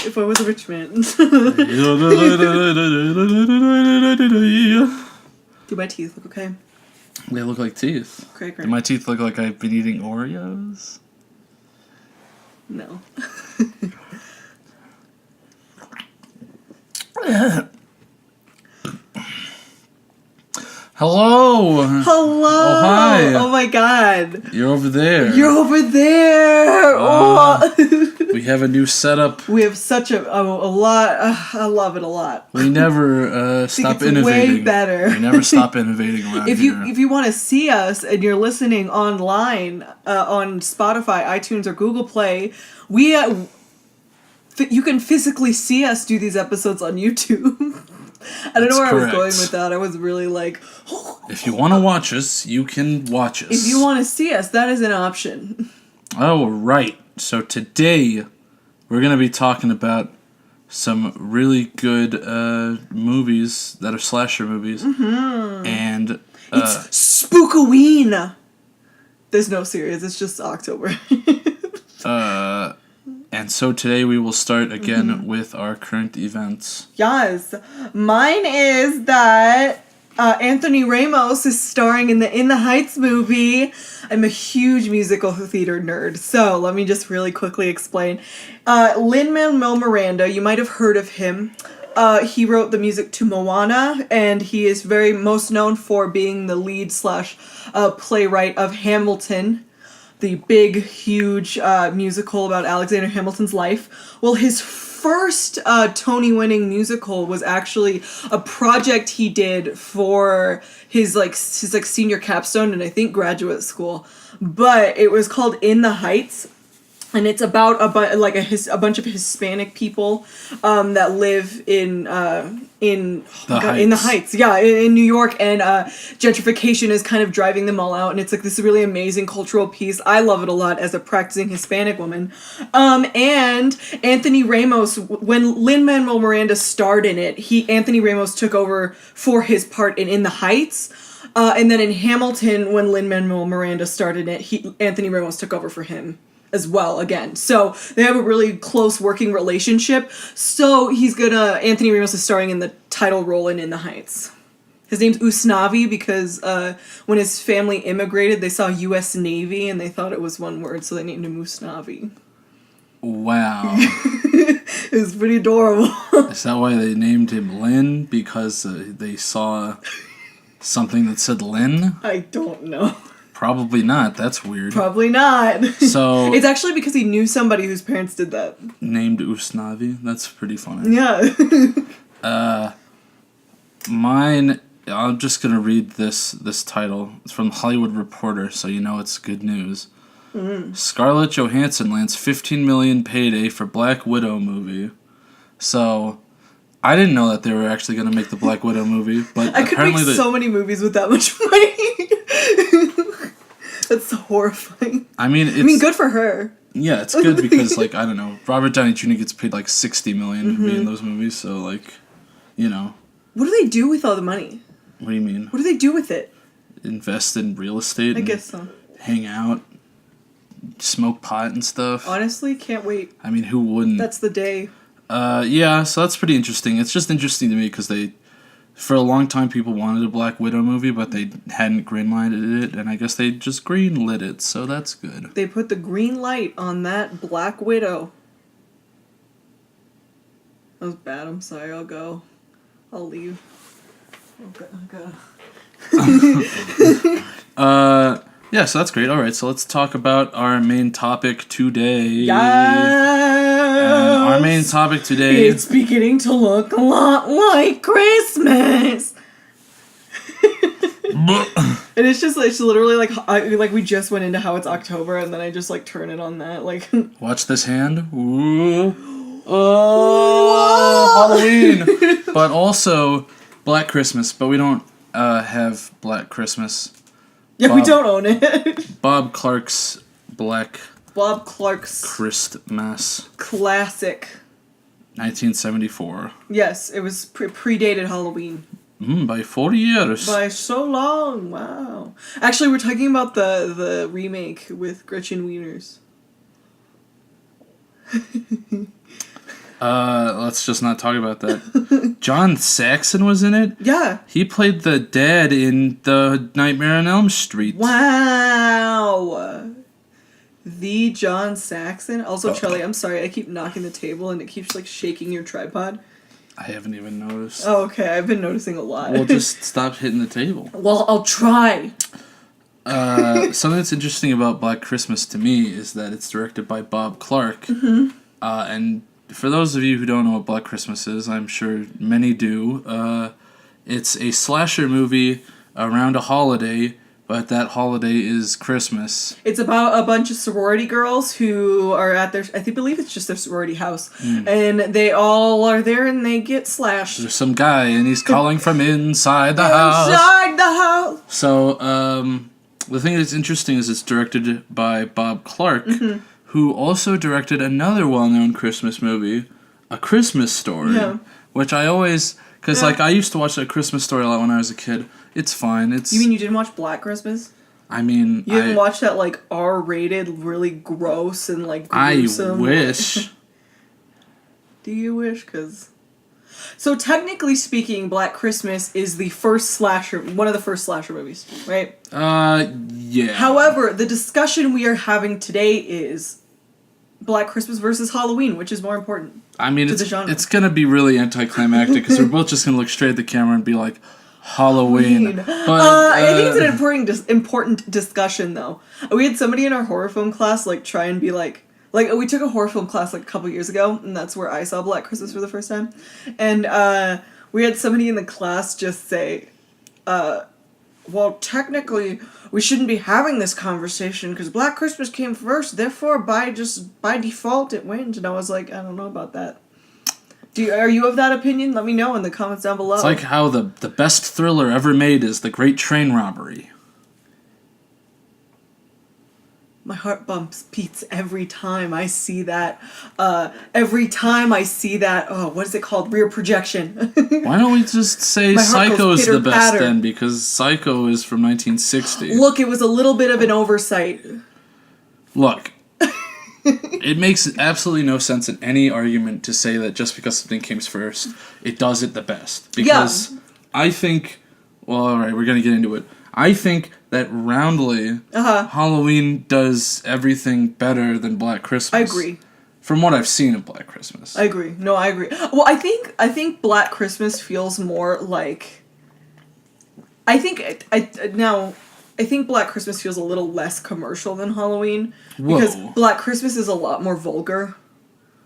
if I was a rich man. Do my teeth look okay? They look like teeth. Okay, great. Do my teeth look like I've been eating Oreos? No. Hello! Hello! Oh, hi! Oh my god! You're over there. You're over there! We have a new setup. We have such a lot. I love it a lot. We never stop it's innovating. Way better. We never stop innovating around If here. you want to see us and you're listening online on Spotify, iTunes, or Google Play, we you can physically see us do these episodes on YouTube. I don't know where I was going with that. I was really like... If you want to watch us, you can watch us. If you want to see us, that is an option. Oh, right. So today, we're going to be talking about some really good movies that are slasher movies. Mm-hmm. And... it's Spookoween! There's no series, it's just October. And so today we will start again with our current events. Yes. Mine is that Anthony Ramos is starring in the In the Heights movie. I'm a huge musical theater nerd, so let me just really quickly explain. Lin-Manuel Miranda, you might have heard of him. He wrote the music to Moana, and he is very most known for being the lead / playwright of Hamilton, the big, huge musical about Alexander Hamilton's life. Well, his first Tony-winning musical was actually a project he did for his senior capstone and I think graduate school. But it was called In the Heights. And it's about a bunch of Hispanic people that live in the Heights, yeah, in New York, and gentrification is kind of driving them all out, and it's like this really amazing cultural piece. I love it a lot as a practicing Hispanic woman. And Anthony Ramos, when Lin-Manuel Miranda starred in it, Anthony Ramos took over for his part in the Heights. And then in Hamilton, when Lin-Manuel Miranda starred in it, Anthony Ramos took over for him as well again. So they have a really close working relationship. So Anthony Ramos is starring in the title role in the Heights. His name's Usnavi because when his family immigrated, they saw U.S. Navy and they thought it was one word, so they named him Usnavi. Wow. It was pretty adorable. Is that why they named him Lin? Because they saw something that said Lin? I don't know. Probably not. That's weird. Probably not. So it's actually because he knew somebody whose parents did that. Named Usnavi. That's pretty funny. Yeah. Mine. I'm just gonna read this title. It's from Hollywood Reporter, so you know it's good news. Scarlett Johansson lands $15 million payday for Black Widow movie. So I didn't know that they were actually gonna make the Black Widow movie, but I could make so many movies with that much money. That's so horrifying. I mean, good for her. Yeah, it's good because, I don't know, Robert Downey Jr. gets paid, $60 million to be in those movies, so, you know. What do they do with all the money? What do you mean? What do they do with it? Invest in real estate? I guess so. Hang out, smoke pot and stuff. Honestly, can't wait. I mean, who wouldn't? That's the day. Yeah, so that's pretty interesting. It's just interesting to me because for a long time, people wanted a Black Widow movie, but they hadn't greenlighted it, and I guess they just greenlit it, so that's good. They put the green light on that Black Widow. That was bad. I'm sorry. I'll go. I'll leave. Okay. Yeah, so that's great. All right, so let's talk about our main topic today. Yes! Our main topic today... It's beginning to look a lot like Christmas! And it's literally like we just went into how it's October, and then I just turn it on that, Watch this hand. Ooh. Oh, Halloween! But also Black Christmas, but we don't have Black Christmas. Yeah, we don't own it. Bob Clark's Christmas. Classic. 1974. Yes, it was predated Halloween. By 40 years. By so long, wow. Actually, we're talking about the remake with Gretchen Wieners. Let's just not talk about that. John Saxon was in it. Yeah. He played the dad in the Nightmare on Elm Street. Wow. The John Saxon. Also, Charlie, I'm sorry. I keep knocking the table and it keeps like shaking your tripod. I haven't even noticed. Oh, okay. I've been noticing a lot. Well, just stop hitting the table. Well, I'll try. Something that's interesting about Black Christmas to me is that it's directed by Bob Clark. Mm-hmm. And for those of you who don't know what Black Christmas is, I'm sure many do. It's a slasher movie around a holiday, but that holiday is Christmas. It's about a bunch of sorority girls who are at their, believe it's just their sorority house. And they all are there and they get slashed. There's some guy and he's calling from inside the house. Inside the house! So, the thing that's interesting is it's directed by Bob Clark, who also directed another well-known Christmas movie, A Christmas Story, which I always... Because, I used to watch A Christmas Story a lot when I was a kid. It's fine. You mean you didn't watch Black Christmas? I mean... You didn't watch that, R-rated, really gross and, gruesome... I wish. Do you wish? Because... So, technically speaking, Black Christmas is the first slasher... One of the first slasher movies, right? Yeah. However, the discussion we are having today is... Black Christmas versus Halloween, which is more important. I mean, it's going to be really anticlimactic because we're both just going to look straight at the camera and be like, Halloween. But, I think it's an important discussion, though. We had somebody in our horror film class, try and be we took a horror film class, a couple years ago, and that's where I saw Black Christmas for the first time. And, we had somebody in the class just say, well, technically, we shouldn't be having this conversation because Black Christmas came first, therefore, by default, it wins. And I was like, I don't know about that. Are you of that opinion? Let me know in the comments down below. It's like how the best thriller ever made is The Great Train Robbery. My heart beats every time I see that. Every time I see that, what is it called? Rear projection. Why don't we just say Psycho's the best then? Because Psycho is from 1960. Look, it was a little bit of an oversight. Look, it makes absolutely no sense in any argument to say that just because something came first, it does it the best. Because I think, well, alright, we're going to get into it. I think that roundly, Halloween does everything better than Black Christmas. I agree. From what I've seen of Black Christmas. I agree. No, I agree. Well, I think Black Christmas feels more like... I think Black Christmas feels a little less commercial than Halloween. Whoa. Because Black Christmas is a lot more vulgar.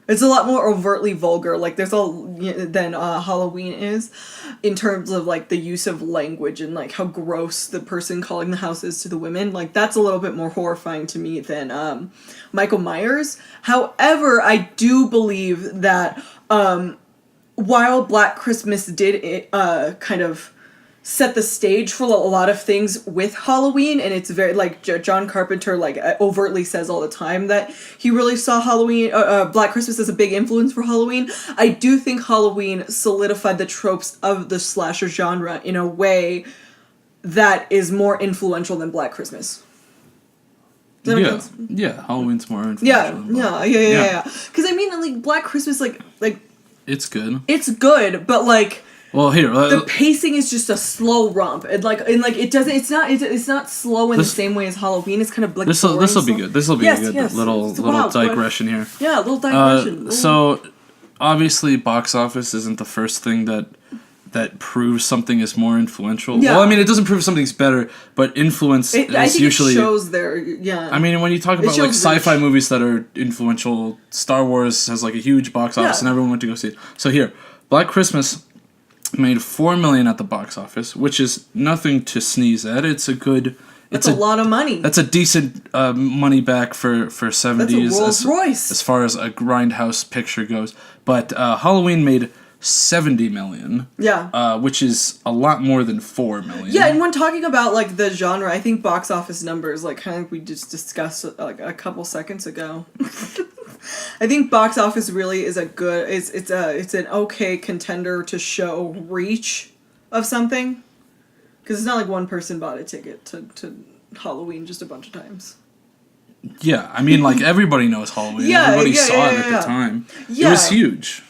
It's a lot more overtly vulgar, than Halloween is, in terms of, the use of language and, how gross the person calling the house is to the women. That's a little bit more horrifying to me than, Michael Myers. However, I do believe that, while Black Christmas did, kind of set the stage for a lot of things with Halloween, and it's very, John Carpenter, overtly says all the time that he really saw Halloween, Black Christmas as a big influence for Halloween. I do think Halloween solidified the tropes of the slasher genre in a way that is more influential than Black Christmas. Does that make sense? Yeah, Halloween's more influential. Yeah. Because, Black Christmas, it's good. It's good, but, well, here the pacing is just a slow romp, and it doesn't. It's not slow in the same way as Halloween. It's kind of this will be good. This will be a good little digression here. Yeah, a little digression. So, obviously, box office isn't the first thing that proves something is more influential. Yeah. Well, it doesn't prove something's better, but influence is usually. It shows there. Yeah. When you talk about sci-fi movies that are influential, Star Wars has a huge box office, and everyone went to go see it. So here, Black Christmas made $4 million at the box office, which is nothing to sneeze at. It's a good. That's a lot of money. That's a decent money back for 70s. That's a Rolls Royce as far as a grindhouse picture goes. But Halloween made $70 million. Yeah. Which is a lot more than $4 million. Yeah, and when talking about the genre, I think box office numbers, kind of we just discussed a couple seconds ago. I think box office really is it's an okay contender to show reach of something, because it's not like one person bought a ticket to Halloween just a bunch of times. Yeah, everybody knows Halloween. Everybody saw it at the time. Yeah. It was huge.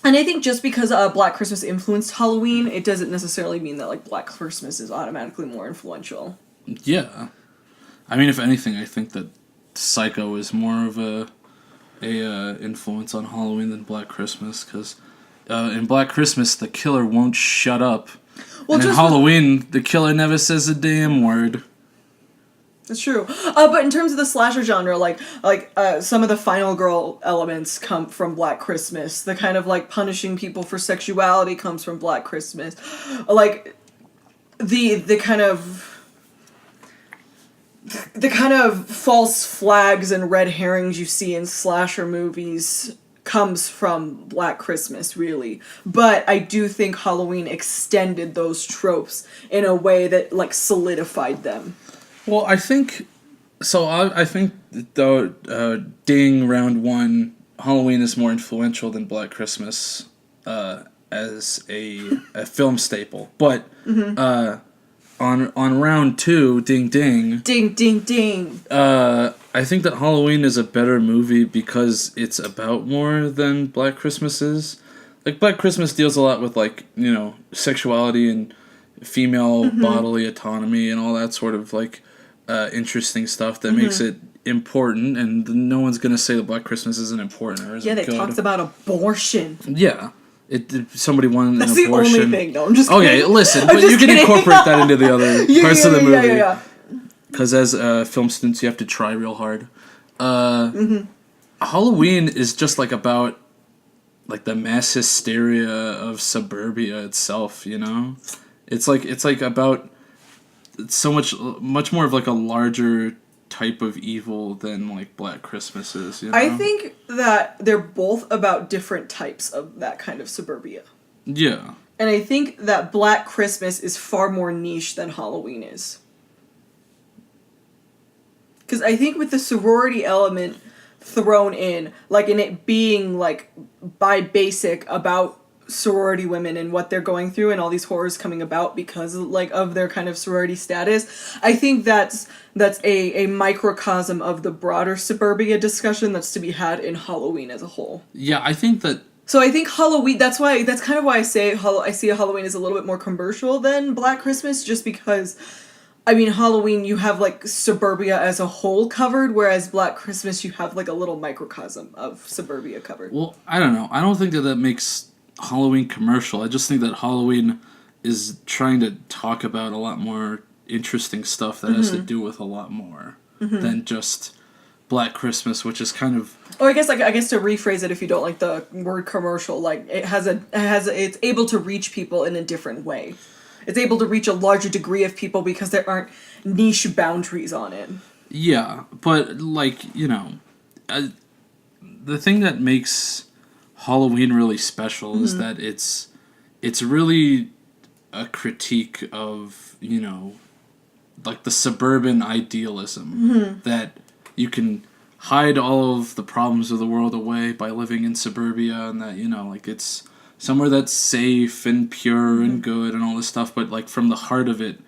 And I think just because Black Christmas influenced Halloween, it doesn't necessarily mean that like Black Christmas is automatically more influential. Yeah. I mean, if anything, I think that Psycho is more of a influence on Halloween than Black Christmas, because in Black Christmas the killer won't shut up, and in Halloween the killer never says a damn word. That's true. But in terms of the slasher genre, like some of the final girl elements come from Black Christmas. The kind of like punishing people for sexuality comes from Black Christmas. Like the kind of false flags and red herrings you see in slasher movies comes from Black Christmas, really. But I do think Halloween extended those tropes in a way that like solidified them. Well, I think so. I think though, ding round one, Halloween is more influential than Black Christmas as a film staple. But on round two, ding ding, ding ding ding. I think that Halloween is a better movie because it's about more than Black Christmas is. Like Black Christmas deals a lot with like sexuality and female bodily autonomy and all that sort of like. Interesting stuff that makes it important, and no one's gonna say that Black Christmas isn't important or isn't good. Yeah, they talked about abortion. Yeah, somebody wanted That's an abortion. That's the only thing. No, I'm just kidding. Okay, listen, but you can incorporate that into the other parts of the movie. Yeah. Because as film students, you have to try real hard. Halloween is just like about like the mass hysteria of suburbia itself. It's like about. It's so much more of like a larger type of evil than like Black Christmas is. I think that they're both about different types of that kind of suburbia. Yeah. And I think that Black Christmas is far more niche than Halloween is. Because I think with the sorority element thrown in, like in it being like by basic about sorority women and what they're going through and all these horrors coming about because like of their kind of sorority status, I think that's a microcosm of the broader suburbia discussion that's to be had in Halloween as a whole. Yeah, I think that. So I think Halloween. That's kind of why I see Halloween as a little bit more commercial than Black Christmas, just because. I mean, Halloween, you have, like, suburbia as a whole covered, whereas Black Christmas, you have, like, a little microcosm of suburbia covered. Well, I don't know. I don't think that makes Halloween commercial. I just think that Halloween is trying to talk about a lot more interesting stuff that has to do with a lot more than just Black Christmas, which is kind of... Oh, I guess to rephrase it, if you don't like the word commercial, like, it's able to reach people in a different way. It's able to reach a larger degree of people because there aren't niche boundaries on it. Yeah, but, like, the thing that makes Halloween really special is that it's really a critique of, like, the suburban idealism that you can hide all of the problems of the world away by living in suburbia, and that, like, it's somewhere that's safe and pure and good and all this stuff, but like from the heart of it,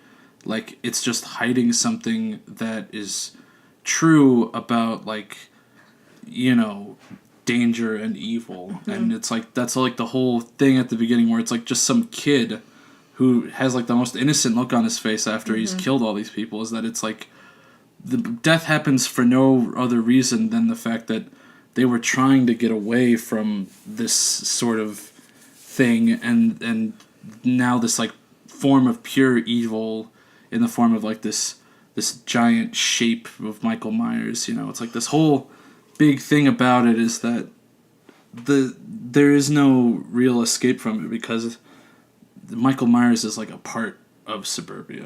like it's just hiding something that is true about like, danger and evil. And it's like, that's like the whole thing at the beginning where it's like just some kid who has like the most innocent look on his face after he's killed all these people, is that it's like the death happens for no other reason than the fact that they were trying to get away from this sort of thing, and now this like form of pure evil in the form of like this giant shape of Michael Myers. It's like this whole big thing about it is that there is no real escape from it because Michael Myers is like a part of suburbia.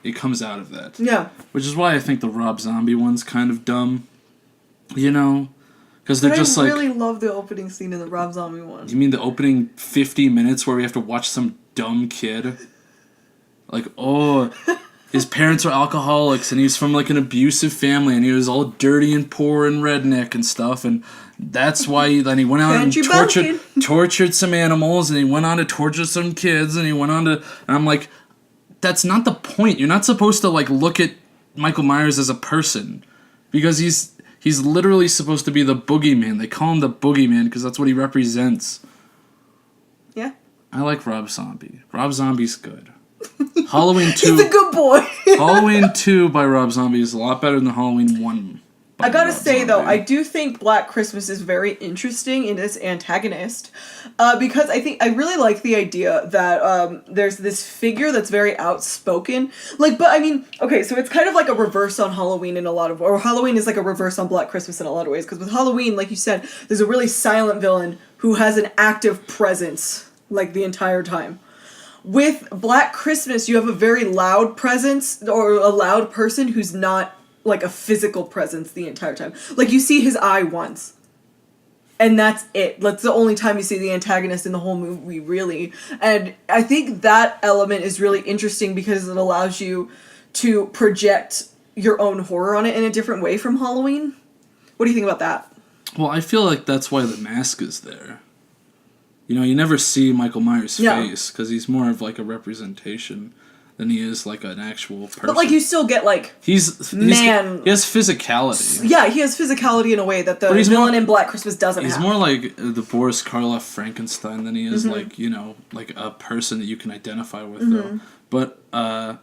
It comes out of that. Yeah. Which is why I think the Rob Zombie one's kind of dumb. Because they're just like... I really love the opening scene in the Rob Zombie one. You mean the opening 50 minutes where we have to watch some dumb kid? Like, his parents are alcoholics and he's from like an abusive family and he was all dirty and poor and redneck and stuff, and that's why then he went out and tortured some animals, and he went on to torture some kids, and he went on to... And I'm like, that's not the point. You're not supposed to like look at Michael Myers as a person, because he's literally supposed to be the boogeyman. They call him the boogeyman because that's what he represents. I like Rob Zombie. Rob Zombie's good. Halloween 2. He's a good boy. Halloween 2 by Rob Zombie is a lot better than Halloween 1. I gotta say, though, I do think Black Christmas is very interesting in its antagonist, because I really like the idea that there's this figure that's very outspoken. Like, but I mean, okay, so it's kind of like a reverse on Halloween in a lot of, or Halloween is like a reverse on Black Christmas in a lot of ways, because with Halloween, like you said, there's a really silent villain who has an active presence, like, the entire time. With Black Christmas, you have a very loud presence, or a loud person who's not like a physical presence the entire time. Like, you see his eye once. And that's it. That's the only time you see the antagonist in the whole movie, really. And I think that element is really interesting because it allows you to project your own horror on it in a different way from Halloween. What do you think about that? Well, I feel like that's why the mask is there. You know, you never see Michael Myers' face because he's more of like a representation than he is like an actual person. But like you still get like he has physicality. Yeah, he has physicality in a way that the villain in Black Christmas doesn't have. He's more like the Boris Karloff Frankenstein than he is like, you know, like a person that you can identify with though. But I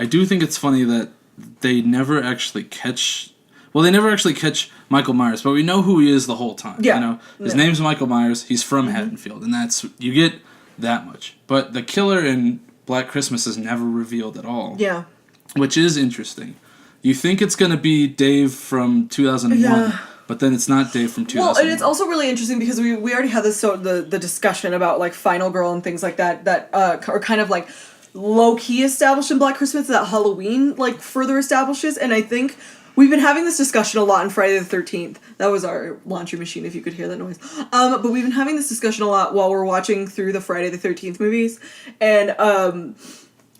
do think it's funny that they never actually catch Michael Myers, but we know who he is the whole time. Yeah. You know? His name's Michael Myers, he's from Haddonfield, and that's you get that much. But the killer in Black Christmas is never revealed at all. Yeah. Which is interesting. You think it's going to be Dave from 2001, but then it's not Dave from 2001. Well, and it's also really interesting because we already had this the discussion about like Final Girl and things like that are kind of like low-key established in Black Christmas that Halloween like further establishes, and I think we've been having this discussion a lot on Friday the 13th. That was our laundry machine, if you could hear that noise. But we've been having this discussion a lot while we're watching through the Friday the 13th movies. And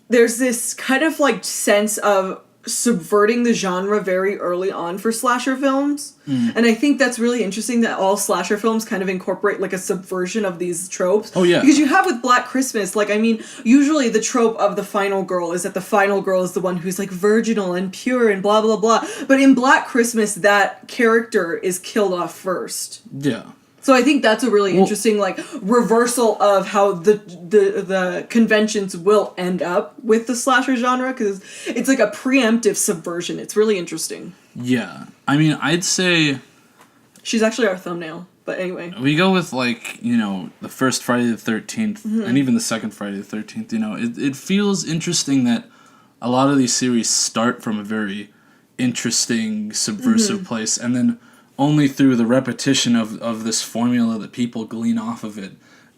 there's this kind of, like, sense of subverting the genre very early on for slasher films. And I think that's really interesting that all slasher films kind of incorporate like a subversion of these tropes. Oh, yeah. Because you have with Black Christmas, like, I mean, usually the trope of the final girl is that the final girl is the one who's like virginal and pure and blah, blah, blah. But in Black Christmas, that character is killed off first. Yeah. So I think that's a really interesting, like, reversal of how the conventions will end up with the slasher genre, because it's like a preemptive subversion. It's really interesting. Yeah. I mean, I'd say... She's actually our thumbnail, but anyway. We go with, like, you know, the first Friday the 13th, and even the second Friday the 13th, you know, it feels interesting that a lot of these series start from a very interesting, subversive place, and then... only through the repetition of this formula that people glean off of it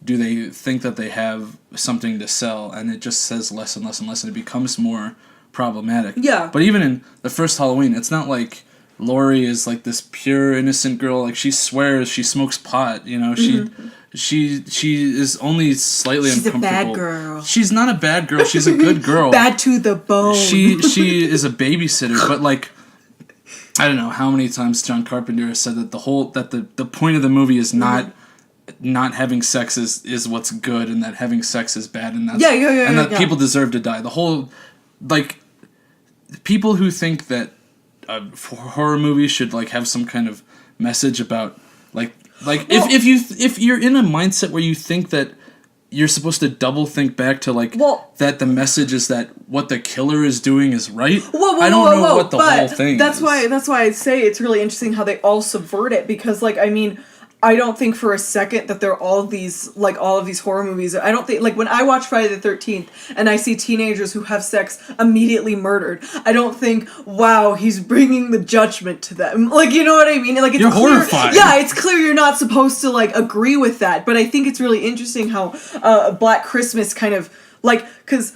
do they think that they have something to sell, and it just says less and less and less, and it becomes more problematic. Yeah. But even in the first Halloween, it's not like Laurie is like this pure, innocent girl. Like, she swears she smokes pot, you know? She is only slightly uncomfortable. She's a bad girl. She's not a bad girl. She's a good girl. Bad to the bone. She is a babysitter, but, like... I don't know how many times John Carpenter has said that the point of the movie is not having sex is what's good, and that having sex is bad, and that's and that people deserve to die. The whole, like, people who think that horror movies should like have some kind of message about if you're in a mindset where you think that you're supposed to double think back to that the message is that what the killer is doing is right. I don't know what the whole thing is. That's why I say it's really interesting how they all subvert it, because like, I mean, I don't think for a second that they're all of these horror movies. I don't think, like, when I watch Friday the 13th and I see teenagers who have sex immediately murdered, I don't think, wow, he's bringing the judgment to them. Like, you know what I mean? Like, it's you're clear, horrified. Yeah, it's clear you're not supposed to, like, agree with that. But I think it's really interesting how Black Christmas kind of, like, because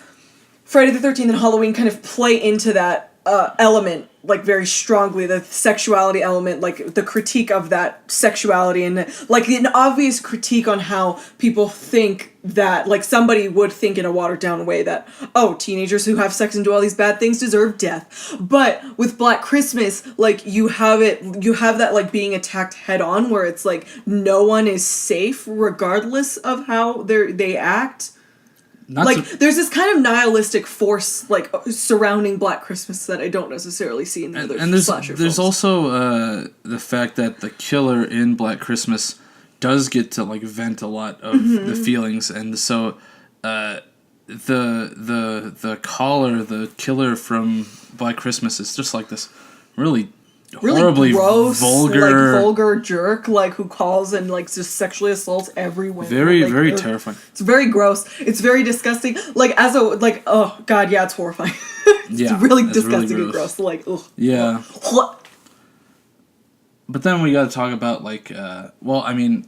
Friday the 13th and Halloween kind of play into that element, like, very strongly, the sexuality element, like, the critique of that sexuality, and, like, an obvious critique on how people think that, like, somebody would think in a watered-down way that, oh, teenagers who have sex and do all these bad things deserve death. But with Black Christmas, like, you have that, like, being attacked head-on, where it's, like, no one is safe regardless of how they act. There's this kind of nihilistic force, like, surrounding Black Christmas that I don't necessarily see in the other slasher films. There's also the fact that the killer in Black Christmas does get to like vent a lot of the feelings, and so the caller, the killer from Black Christmas, is just like this really horribly gross, vulgar jerk, like who calls and like just sexually assaults everyone. Very, like, very terrifying. It's very gross. It's very disgusting. Like oh god, yeah, it's horrifying. It's really disgusting really and gross. Like, ugh. Yeah. But then we got to talk about like, well, I mean,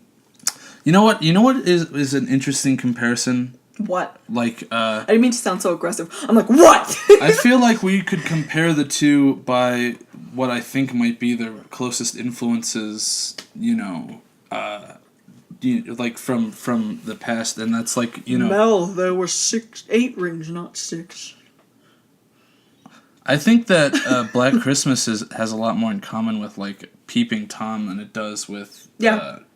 you know what is an interesting comparison. What? Like, I didn't mean to sound so aggressive. I'm like, what? I feel like we could compare the two by what I think might be their closest influences, like from the past, and that's like, Mel, there were 8 rings, not 6. I think that Black Christmas has a lot more in common with like Peeping Tom than it does with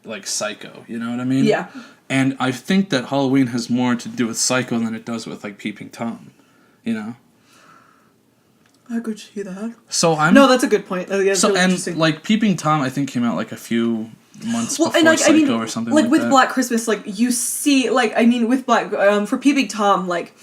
like Psycho. You know what I mean? Yeah. And I think that Halloween has more to do with Psycho than it does with like Peeping Tom. You know. I could see that. So No, that's a good point. Yeah, so really and interesting. like Peeping Tom, I think came out like a few months before Psycho or something like like with that. Black Christmas, like you see, like I mean, with for Peeping Tom, like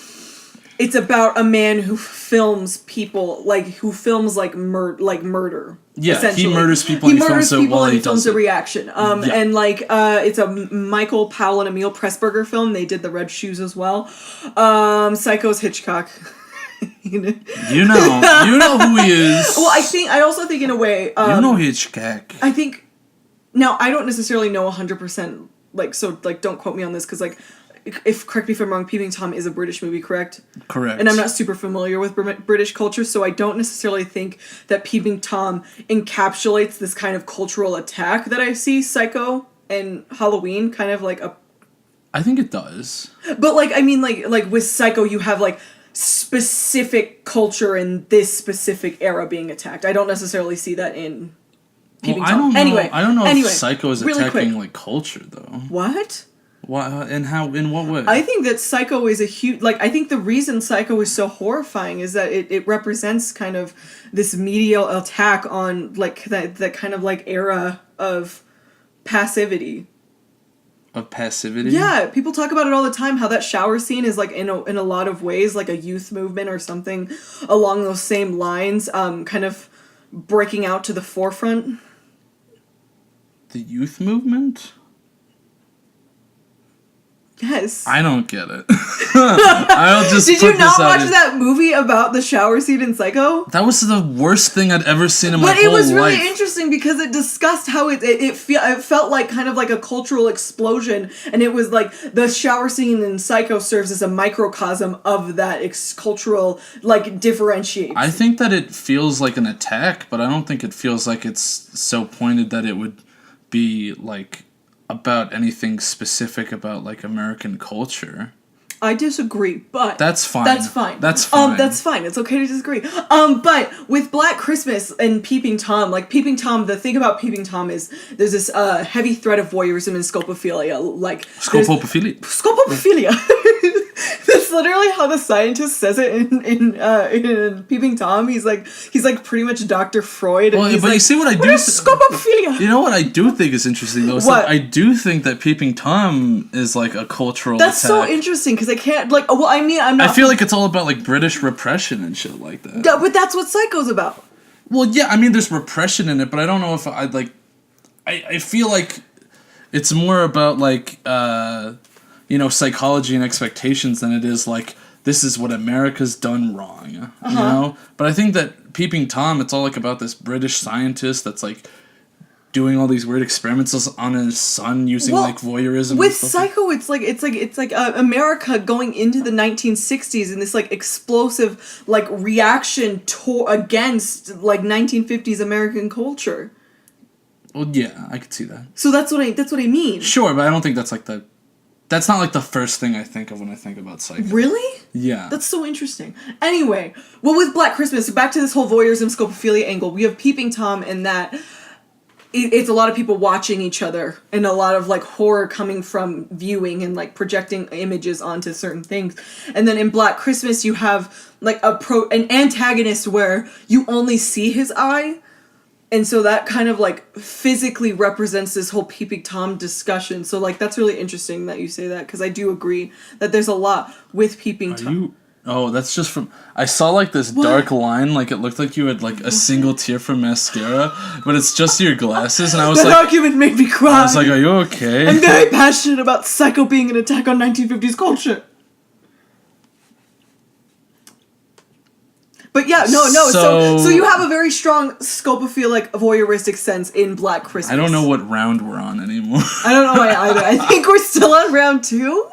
it's about a man who films people, like who films like murder. Yeah, he murders people. He murders people while and he films does a reaction. Yeah. And like it's a Michael Powell and Emil Pressburger film. They did The Red Shoes as well. Psycho's Hitchcock. You know who he is. Well, I also think in a way, Hitchcock. I think now I don't necessarily know 100%. Like so, like don't quote me on this because like. Correct me if I'm wrong, Peeping Tom is a British movie, correct? Correct. And I'm not super familiar with British culture, so I don't necessarily think that Peeping Tom encapsulates this kind of cultural attack that I see Psycho and Halloween kind of like a... I think it does. But like, I mean, like with Psycho, you have like specific culture in this specific era being attacked. I don't necessarily see that in Peeping Tom. I don't know if Psycho is really attacking like culture though. What? Why and how? In what way? I think that Psycho is a huge... Like, I think the reason Psycho is so horrifying is that it represents kind of this medial attack on, like, that kind of, like, era of passivity. Of passivity? Yeah, people talk about it all the time, how that shower scene is, like, in a lot of ways, like a youth movement or something along those same lines, kind of breaking out to the forefront. The youth movement? Yes. I don't get it. I'll just Did you not watch that movie about the shower scene in Psycho? That was the worst thing I'd ever seen in my whole life. But it was really interesting because it discussed how it felt like kind of like a cultural explosion, and it was like the shower scene in Psycho serves as a microcosm of that cultural like differentiation. I think that it feels like an attack, but I don't think it feels like it's so pointed that it would be like about anything specific about like American culture. I disagree, but that's fine. That's fine. That's fine. That's fine. It's okay to disagree. But with Black Christmas and Peeping Tom, like Peeping Tom, the thing about Peeping Tom is there's this heavy thread of voyeurism and scopophilia. Like scopophilia. That's literally how the scientist says it in Peeping Tom. He's like pretty much Dr. Freud. And well, but like, you see what I do? Scopophilia. You know what I do think is interesting though? Is what? Like, I do think that Peeping Tom is like a cultural. That's attack. so interesting because I can't like. Well, I mean, I'm not. I feel like it's all about like British repression and shit like that. Yeah, but that's what Psycho's about. Well, yeah, I mean, there's repression in it, but I don't know if I'd like. I feel like it's more about like psychology and expectations than it is like this is what America's done wrong. You know, but I think that Peeping Tom, it's all like about this British scientist that's like doing all these weird experiments on his son using like voyeurism. With Psycho, it's like America going into the 1960s and this like explosive like reaction against like 1950s American culture. Well, yeah, I could see that. So that's what I mean. Sure, but I don't think that's like that's not like the first thing I think of when I think about Psycho. Really? Yeah. That's so interesting. Anyway, well, with Black Christmas, back to this whole voyeurism scopophilia angle, we have Peeping Tom and that. It's a lot of people watching each other and a lot of like horror coming from viewing and like projecting images onto certain things. And then in Black Christmas you have like an antagonist where you only see his eye And so that kind of like physically represents this whole Peeping Tom discussion. So like that's really interesting that you say that, because I do agree that there's a lot with Peeping Tom. Oh, that's just from... I saw, like, this dark line, like, it looked like you had, like, a single tear from mascara, but it's just your glasses, and I was that like... That argument made me cry. I was like, are you okay? I'm very passionate about Psycho being an attack on 1950s culture. But yeah, no, so you have a very strong scopophilia, like, voyeuristic sense in Black Christmas. I don't know what round we're on anymore. I don't know why either. I think we're still on round 2.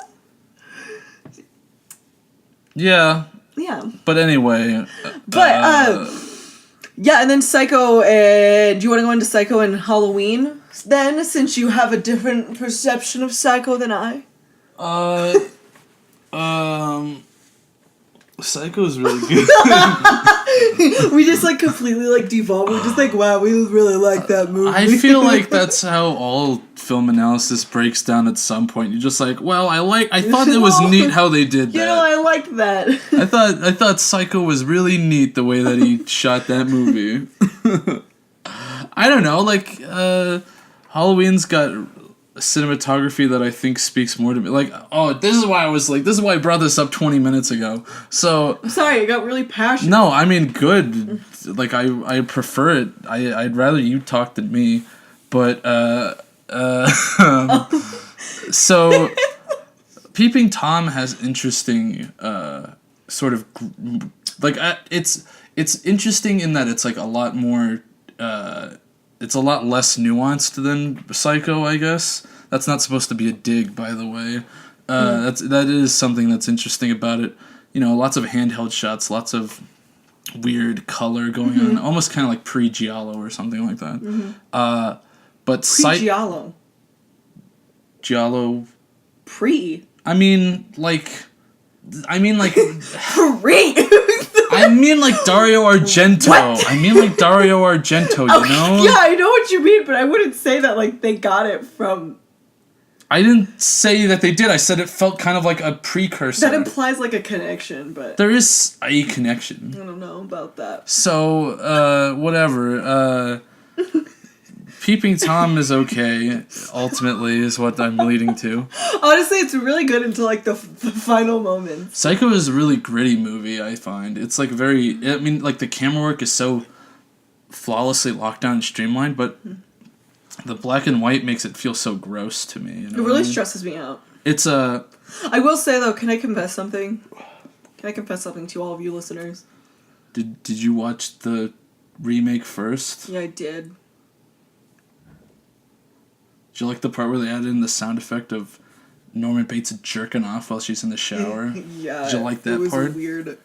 Yeah. Yeah. But anyway. Yeah, and then Psycho, do you want to go into Psycho and Halloween then, since you have a different perception of Psycho than I? Psycho's really good. We just, like, completely, like, devolved. We're just like, wow, we really like that movie. I feel like that's how all film analysis breaks down at some point. You're just like, well, I thought it was neat how they did that. You know, I liked that. I thought Psycho was really neat the way that he shot that movie. I don't know, like, Halloween's got cinematography that I think speaks more to me. Like, this is why I brought this up 20 minutes ago. So I'm sorry, I got really passionate. No, I mean good. Like I prefer it. I'd rather you talk than me. But so Peeping Tom has interesting sort of like it's interesting in that it's like a lot more it's a lot less nuanced than Psycho, I guess. That's not supposed to be a dig, by the way. That is something that's interesting about it. You know, lots of handheld shots, lots of weird color going on, almost kind of like pre-Giallo or something like that. But Pre-Giallo. Giallo. Pre. I mean like. Pre. I mean like Dario Argento. What? I mean like Dario Argento, you know? Yeah, I know what you mean, but I wouldn't say that like they got it from... I didn't say that they did. I said it felt kind of like a precursor. That implies like a connection, but... There is a connection. I don't know about that. So, whatever. Peeping Tom is okay, ultimately, is what I'm leading to. Honestly, it's really good until, like, the final moments. Psycho is a really gritty movie, I find. It's, like, very... I mean, like, the camera work is so flawlessly locked down and streamlined, but the black and white makes it feel so gross to me. You know it really stresses me out. It's a... I will say, though, can I confess something? Can I confess something to all of you listeners? Did you watch the remake first? Yeah, I did. Did you like the part where they added in the sound effect of Norman Bates jerking off while she's in the shower? Yeah. Did you like that it was part? Weird.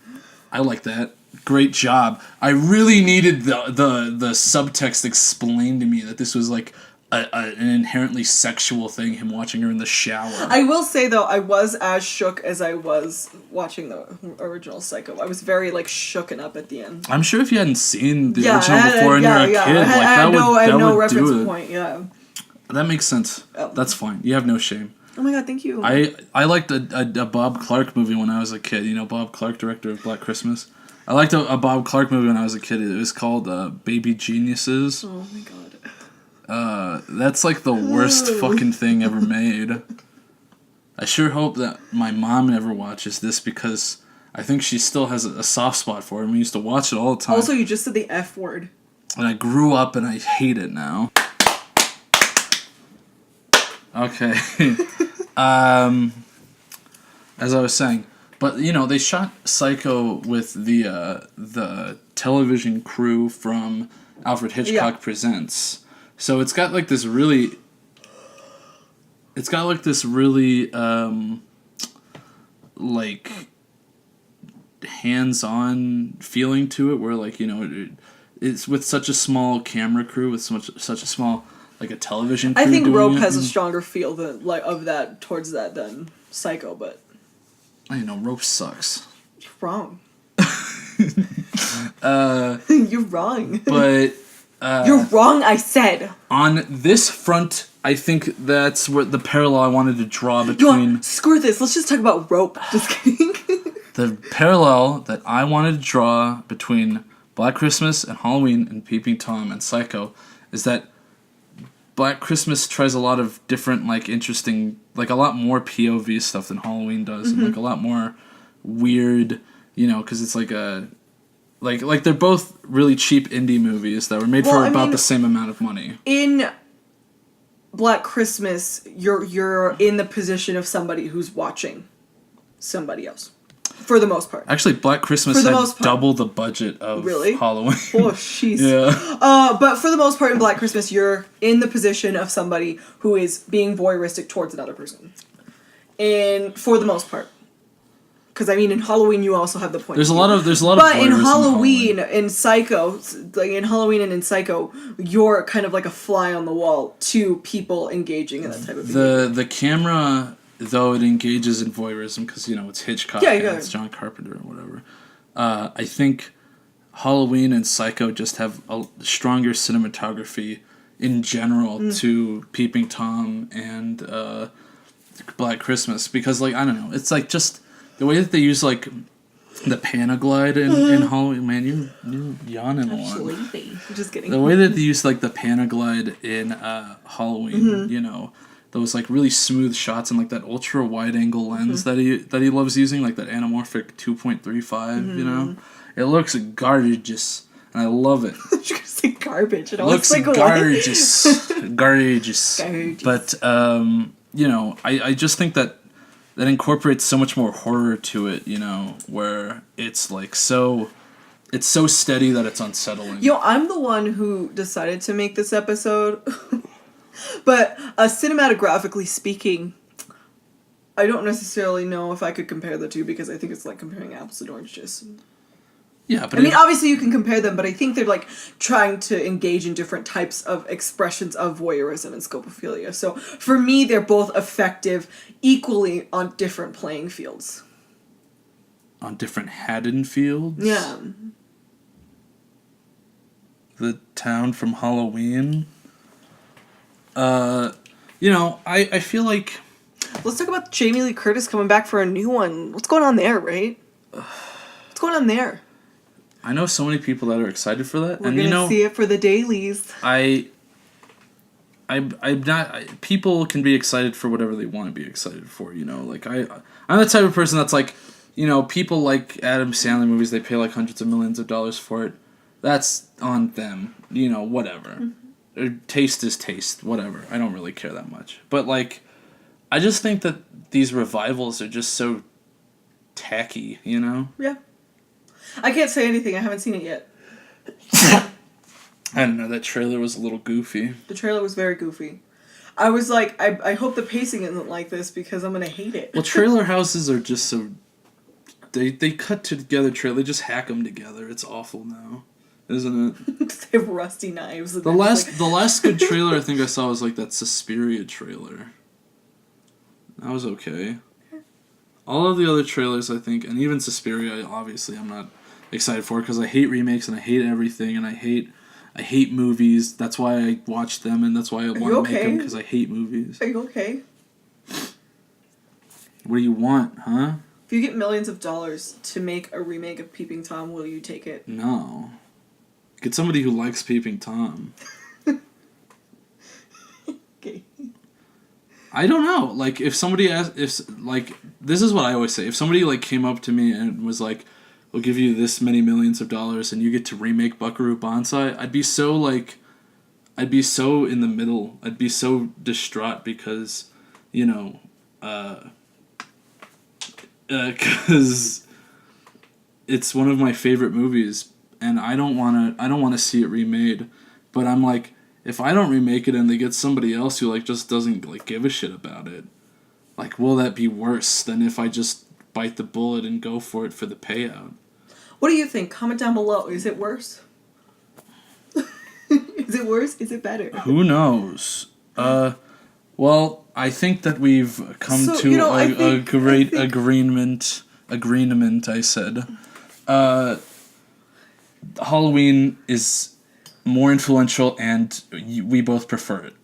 I like that. Great job. I really needed the subtext explained to me that this was like an inherently sexual thing, him watching her in the shower. I will say, though, I was as shook as I was watching the original Psycho. I was very, like, shooken up at the end. I'm sure if you hadn't seen the original before and you're a kid, I had no reference do it. point, yeah. That makes sense. Oh. That's fine. You have no shame. Oh my god, thank you. I liked a Bob Clark movie when I was a kid. You know Bob Clark, director of Black Christmas? I liked a Bob Clark movie when I was a kid. It was called Baby Geniuses. Oh my god. That's like the worst fucking thing ever made. I sure hope that my mom never watches this because I think she still has a soft spot for it. We used to watch it all the time. Also, you just said the F word. And I grew up and I hate it now. Okay. As I was saying, but you know, they shot Psycho with the television crew from Alfred Hitchcock Presents. So it's got like this really like hands-on feeling to it, where like, you know, it's with such a small camera crew, with such a small like a television crew. I think Rope has a stronger feel than of that towards that than Psycho, but I know Rope sucks. You're wrong. You're wrong. But you're wrong, I said. On this front, I think that's what the parallel I wanted to draw between... Screw this, let's just talk about Rope. Just kidding. The parallel that I wanted to draw between Black Christmas and Halloween and Peeping Tom and Psycho is that Black Christmas tries a lot of different, like, interesting, like, a lot more POV stuff than Halloween does, and, like, a lot more weird, you know, because it's like a, like they're both really cheap indie movies that were made for about the same amount of money. In Black Christmas, you're in the position of somebody who's watching somebody else. For the most part. Actually, Black Christmas had double the budget of Halloween. Oh, jeez. Yeah. But for the most part in Black Christmas, you're in the position of somebody who is being voyeuristic towards another person. And for the most part. Because, I mean, in Halloween, you also have the point There's a lot of But in Halloween, in Psycho, like in Halloween and in Psycho, you're kind of like a fly on the wall to people engaging in that type of behavior. The camera... Though it engages in voyeurism because, you know, it's Hitchcock and it's John Carpenter or whatever. I think Halloween and Psycho just have a stronger cinematography in general to Peeping Tom and Black Christmas. Because, like, I don't know. It's, like, just the way that they use, like, the Panaglide in Halloween. Man, you're yawning a lot. I'm just kidding. The way that they use, like, the Panaglide in Halloween, you know... Those, like, really smooth shots and, like, that ultra wide angle lens that he loves using, like that anamorphic 2.35, you know? It looks gorgeous, and I love it. You're gonna say garbage. It looks like gorgeous. Gorgeous. But, you know, I just think that incorporates so much more horror to it, you know, where it's, like, it's so steady that it's unsettling. Yo, I'm the one who decided to make this episode... But cinematographically speaking, I don't necessarily know if I could compare the two because I think it's like comparing apples and oranges. Yeah, but I mean, obviously you can compare them, but I think they're like trying to engage in different types of expressions of voyeurism and scopophilia. So for me, they're both effective equally on different playing fields. On different Haddonfields? Yeah. The town from Halloween? You know, I feel like... Let's talk about Jamie Lee Curtis coming back for a new one. What's going on there, right? What's going on there? I know so many people that are excited for that. We're gonna see it for the dailies. I'm not... People can be excited for whatever they want to be excited for, you know? Like, I'm the type of person that's like, you know, people like Adam Sandler movies, they pay like hundreds of millions of dollars for it. That's on them. You know, whatever. Taste is taste, whatever. I don't really care that much. But, like, I just think that these revivals are just so tacky, you know? Yeah. I can't say anything. I haven't seen it yet. I don't know. That trailer was a little goofy. The trailer was very goofy. I was like, I hope the pacing isn't like this because I'm going to hate it. Well, trailer houses are just so... They cut together trailer. They just hack them together. It's awful now. Isn't it? They have rusty knives. The last good trailer I think I saw was like that Suspiria trailer. That was okay. All of the other trailers, I think, and even Suspiria, obviously, I'm not excited for because I hate remakes and I hate everything and I hate movies. That's why I watch them and that's why I want to make them because I hate movies. Are you okay? What do you want, huh? If you get millions of dollars to make a remake of Peeping Tom, will you take it? No. Get somebody who likes Peeping Tom. Okay. I don't know. Like, if somebody asked... this is what I always say. If somebody, like, came up to me and was like, we'll give you this many millions of dollars and you get to remake Buckaroo Banzai, I'd be so in the middle. I'd be so distraught because, you know, because it's one of my favorite movies. And I don't want to see it remade, but I'm like, if I don't remake it and they get somebody else who like just doesn't like give a shit about it, like will that be worse than if I just bite the bullet and go for it for the payout? What do you think? Comment down below. Is it worse? Is it worse? Is it better? Who knows? Well, I think that we've come a great agreement. I said. Halloween is more influential and we both prefer it.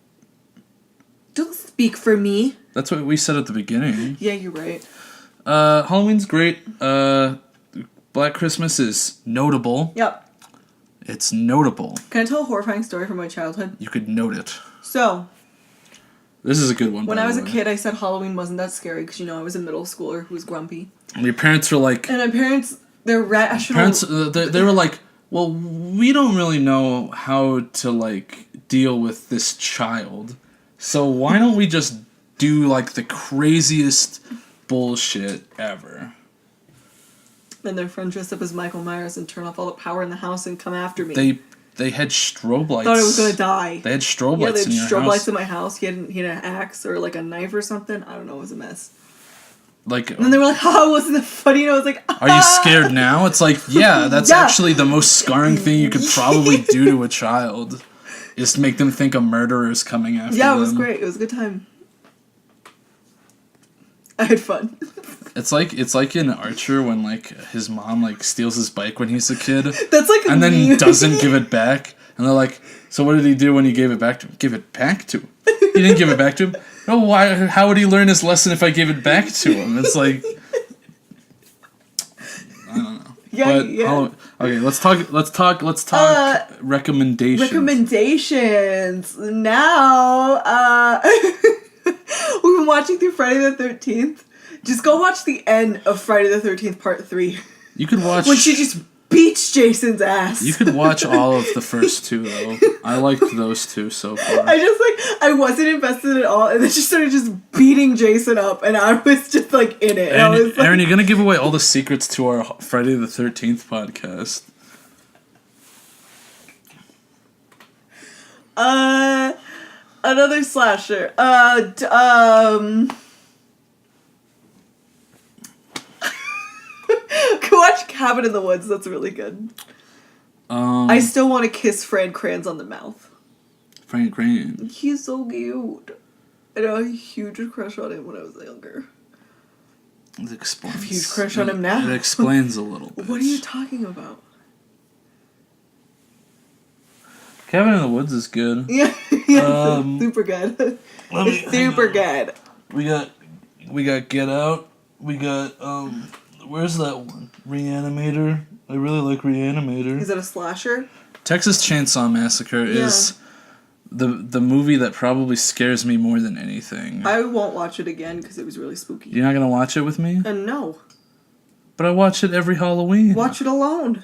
Don't speak for me. That's what we said at the beginning. Yeah, you're right. Halloween's great. Black Christmas is notable. Yep. It's notable. Can I tell a horrifying story from my childhood? You could note it. So, this is a good one. when I was a kid, I said Halloween wasn't that scary because, I was a middle schooler who was grumpy. And your parents were like... And my parents, they're rational. Parents, they were like, well, we don't really know how to, like, deal with this child. So why don't we just do, like, the craziest bullshit ever? And their friend dressed up as Michael Myers and turn off all the power in the house and come after me. They had strobe lights. Thought I was gonna die. They had strobe lights in your house. Yeah, they had strobe lights in my house. He had an axe or like a knife or something. I don't know. It was a mess. Like, and then they were like, "Oh, wasn't that funny?" And I was like, "Ah." Are you scared now? It's like, yeah, that's actually the most scarring thing you could probably do to a child, is to make them think a murderer is coming after them. Yeah, it was great. It was a good time. I had fun. It's like in Archer when like his mom like steals his bike when he's a kid. That's like and then doesn't give it back, and they're like, "So what did he do when he gave it back to him?" Give it back to him. He didn't give it back to him. No, why? How would he learn his lesson if I gave it back to him? It's like, I don't know. Yeah, yeah. Okay, let's talk recommendations. Recommendations. Now, we've been watching through Friday the 13th. Just go watch the end of Friday the 13th Part 3. You could watch... when she just beats Jason's ass. You could watch all of the first two, though. I liked those two so far. I wasn't invested at all, and then she started just beating Jason up, and I was just, like, in it. And I was like... Erynn, you're gonna give away all the secrets to our Friday the 13th podcast. Another slasher. Go watch Cabin in the Woods. That's really good. I still want to kiss Fran Kranz on the mouth. Fran Kranz. He's so cute. I know, I had a huge crush on him when I was younger. It explains. I have a huge crush on him now. It explains a little bit. What are you talking about? Cabin in the Woods is good. Yeah, super good. It's super good. We got Get Out. We got where's that one? Reanimator. I really like Reanimator. Is it a slasher? Texas Chainsaw Massacre is the movie that probably scares me more than anything. I won't watch it again because it was really spooky. You're not gonna watch it with me? No. But I watch it every Halloween. Watch it alone.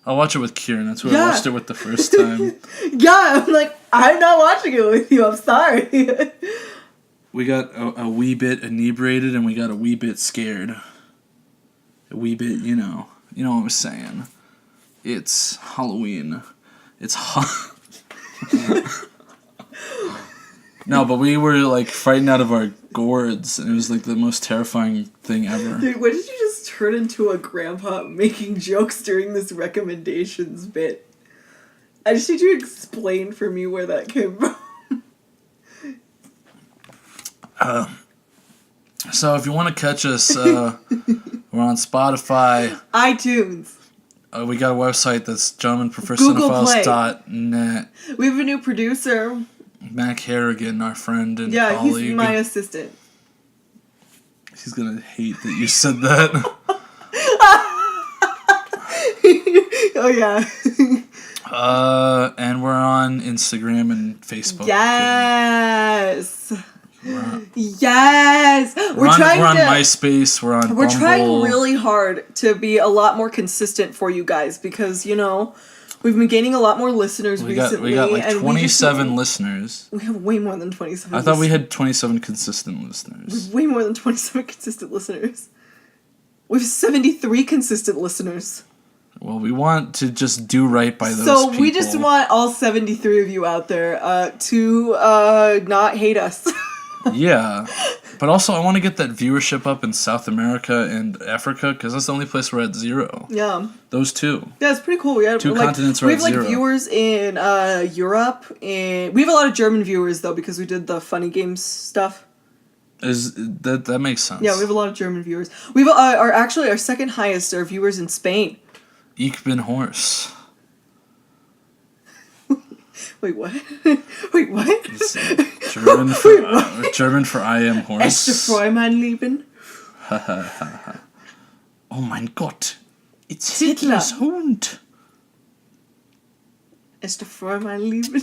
I'll watch it with Kieran. That's who I watched it with the first time. Yeah, I'm like, I'm not watching it with you. I'm sorry. We got a wee bit inebriated and we got a wee bit scared. A wee bit, you know what I'm saying. It's Halloween. It's No, but we were like frightened out of our gourds, and it was like the most terrifying thing ever. Dude, when did you just turn into a grandpa making jokes during this recommendations bit? I just need you to explain for me where that came from. So if you want to catch us, we're on Spotify. iTunes. We got a website that's Google gentlemenprofessionalfiles.net. We have a new producer. Mac Harrigan, our friend and colleague. colleague. He's my assistant. He's gonna hate that you said that. Oh, yeah. And we're on Instagram and Facebook. Yes. Yes. We're on MySpace. We're on Bumble. We're trying really hard to be a lot more consistent for you guys because, we've been gaining a lot more listeners recently. We got like 27 listeners. We have way more than 27 I thought we had 27 consistent listeners. We have way more than 27 consistent listeners. We have 73 consistent listeners. Well, we want to just do right by those people. So we just want all 73 of you out there to not hate us. Yeah. But also, I want to get that viewership up in South America and Africa, because that's the only place we're at 0. Yeah. Those two. Yeah, it's pretty cool. We have, two continents are at 0. We have, viewers in Europe, and we have a lot of German viewers, though, because we did the funny games stuff. That makes sense. Yeah, we have a lot of German viewers. We have our second highest are viewers in Spain. Ich bin Horst. Wait, what? Wait, what? German for I am Horst. Este Freumann lieben. Oh mein Gott. It's Hitler's Hund. Ist for my Liebe.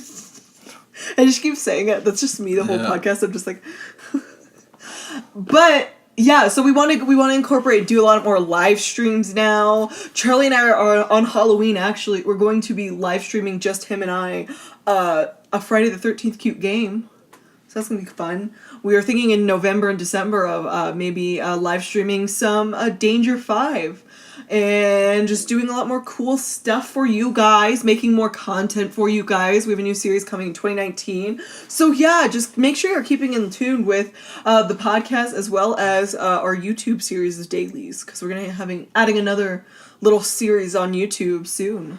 I just keep saying it. That's just me the whole podcast. I'm just like... But... Yeah, so we want to incorporate, do a lot more live streams now. Charlie and I are on Halloween, actually. We're going to be live streaming, just him and I, a Friday the 13th cute game. So that's going to be fun. We are thinking in November and December of maybe live streaming some Danger 5. And just doing a lot more cool stuff for you guys, making more content for you guys. We have a new series coming in 2019. So yeah, just make sure you're keeping in tune with the podcast as well as our YouTube series of dailies, because we're going to adding another little series on YouTube soon.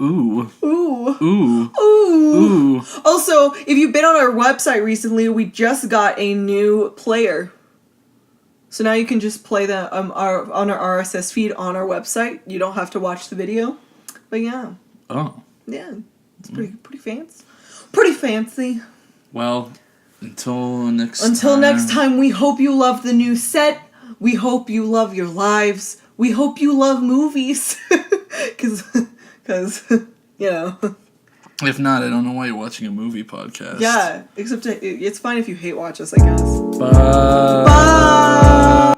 Ooh. Ooh. Ooh. Ooh. Ooh. Also, if you've been on our website recently, we just got a new player. So now you can just play the on our RSS feed on our website. You don't have to watch the video. But yeah. Oh. Yeah. It's pretty fancy. Pretty fancy. Well, until next time, we hope you love the new set. We hope you love your lives. We hope you love movies. Cause you know. If not, I don't know why you're watching a movie podcast. Yeah, except it's fine if you hate watch us, I guess. Bye. Bye.